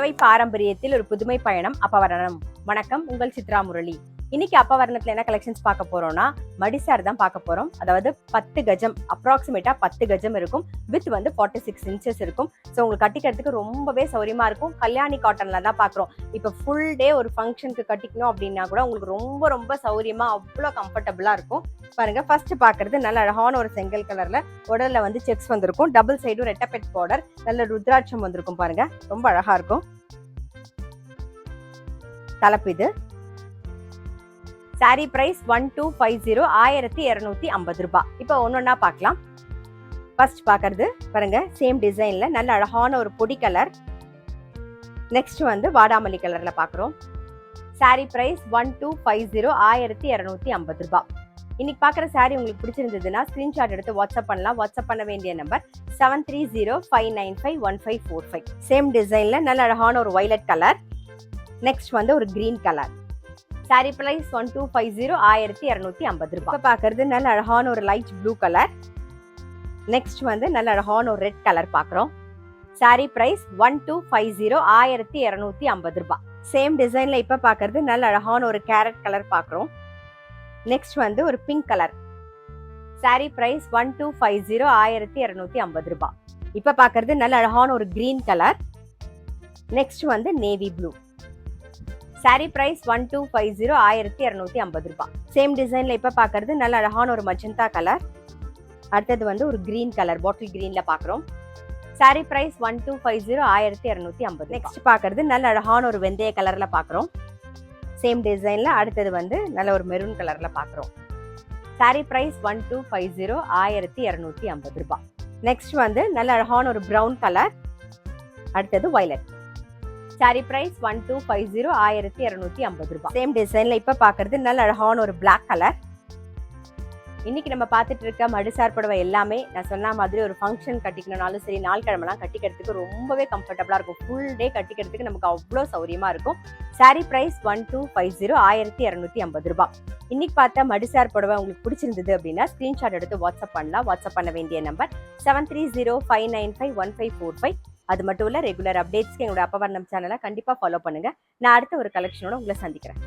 புடவை பாரம்பரியத்தில் ஒரு புதுமை பயணம் அப்பவரணம். வணக்கம், உங்கள் சித்ரா முரளி. இன்னைக்கு அப்பவரணத்துல என்ன கலெக்ஷன்ஸ் பார்க்க போறோம்னா மடிசார் தான் பார்க்க போறோம். அதாவது 10 கஜம், அப்ராக்சிமேட்டா 10 கஜம் இருக்கும். வித் வந்து 46 இன்ச்சஸ் இருக்கும். ஸோ உங்களுக்கு கட்டிக்கிறதுக்கு ரொம்பவே சௌரியமா இருக்கும். கல்யாணி காட்டன்ல தான் பாக்குறோம். இப்போ ஃபுல் டே ஒரு ஃபங்க்ஷனுக்கு கட்டிக்கணும் அப்படின்னா கூட உங்களுக்கு ரொம்ப ரொம்ப சௌரியமா அவ்வளோ கம்ஃபர்டபுளா இருக்கும். பாருங்க, ஃபர்ஸ்ட் பாக்குறது நல்ல அழகான ஒரு செங்கல் கலர்ல உடல்ல வந்து செக்ஸ் வந்திருக்கும். டபுள் சைடும் ரெட்டப்பெட் பார்டர், நல்ல ருத்ராட்சம் வந்திருக்கும். பாருங்க, ரொம்ப அழகா இருக்கும். தலைப்பு இது. சாரி பிரைஸ் 1250, 1250 ரூபாய். இப்போ ஒன்னொன்னா பார்க்கலாம். ஃபர்ஸ்ட் பாக்குறது பாருங்க, சேம் டிசைன்ல நல்ல அழகான ஒரு பொடி கலர். நெக்ஸ்ட் வந்து வாடாமல்லி கலர்ல பாக்குறோம். சாரி பிரைஸ் 1250, 1250 ரூபாய். இன்னைக்கு பாக்குற சாரி உங்களுக்கு பிடிச்சிருந்ததுன்னா ஸ்கிரீன்ஷாட் எடுத்து வாட்ஸ்அப் பண்ணலாம். வாட்ஸ்அப் பண்ண வேண்டிய நம்பர் 7305951545. சேம் டிசைன்ல நல்ல அழகான ஒரு வயலட் கலர். நெக்ஸ்ட் வந்து ஒரு கிரீன் கலர். சாரி பிரைஸ் 1250, 1250 ரூபாய். இப்போ பாக்குறது நல்ல அழகான ஒரு லைட் ப்ளூ கலர். நெக்ஸ்ட் வந்து நல்ல அழகான ஒரு ரெட் கலர் பாக்குறோம். சாரி பிரைஸ் 1250, 1250 ரூபாய். சேம் டிசைன்ல இப்ப பாக்குறது நல்ல அழகான ஒரு கேரட் கலர் பாக்குறோம். நெக்ஸ்ட் வந்து ஒரு பிங்க் கலர். சாரி பிரைஸ் 1250, 1250 ரூபாய். இப்ப பாக்குறது நல்ல அழகான ஒரு கிரீன் கலர். நெக்ஸ்ட் வந்து நேவி ப்ளூ. சாரி பிரைஸ் 1250, 1250 ரூபாய். சேம் டிசைன்ல இப்ப பாக்குறது நல்ல அழகான ஒரு மஜந்தா கலர். அடுத்தது வந்து ஒரு கிரீன் கலர், பாட்டில் கிரீன்ல பாக்குறோம். Sorry price 1250, 1250. நெக்ஸ்ட் பாக்குறது நல்ல அழகான ஒரு வெந்தய கலர்ல பாக்குறோம். சேம் டிசைன்ல அடுத்தது வந்து நல்ல ஒரு மெரூன் கலர்ல பாக்குறோம். சாரி பிரைஸ் 1250, 1250 ரூபாய். நெக்ஸ்ட் வந்து நல்ல அழகான ஒரு பிரவுன் கலர். அடுத்தது வயலட். சாரி பிரைஸ் 1250, 1250 ரூபாய். சேம் டிசைன்ல இப்ப பாக்குறது நல்ல அழகான ஒரு பிளாக் கலர். இன்னைக்கு நம்ம பார்த்துட்டு இருக்க மடிசார் புடவை எல்லாமே நான் சொன்ன மாதிரி ஒரு ஃபங்க்ஷன் கட்டிக்கணும்னாலும் சரி, நாள் கிழமெல்லாம் கட்டிக்கிறதுக்கு ரொம்பவே கம்ஃபர்டபுளா இருக்கும். ஃபுல் டே கட்டிக்கிறதுக்கு நமக்கு அவ்வளோ சௌரியமா இருக்கும். சாரி பிரைஸ் 1250, 1250 ரூபாய். இன்னைக்கு பார்த்த மடிசார் புடவை உங்களுக்கு பிடிச்சிருந்தது அப்படின்னா ஸ்கிரீன்ஷாட் எடுத்து வாட்ஸ்அப் பண்ணலாம். வாட்ஸ்அப் பண்ண வேண்டிய நம்பர் 7305951545. அது மட்டும் இல்ல, ரெகுலர் அப்டேட்ஸ்க்கு எங்களோட அப்பவர்ணம் சேனலை கண்டிப்பா ஃபாலோ பண்ணுங்க. நான் அடுத்த ஒரு கலெக்ஷனோட உங்களை சந்திக்கிறேன்.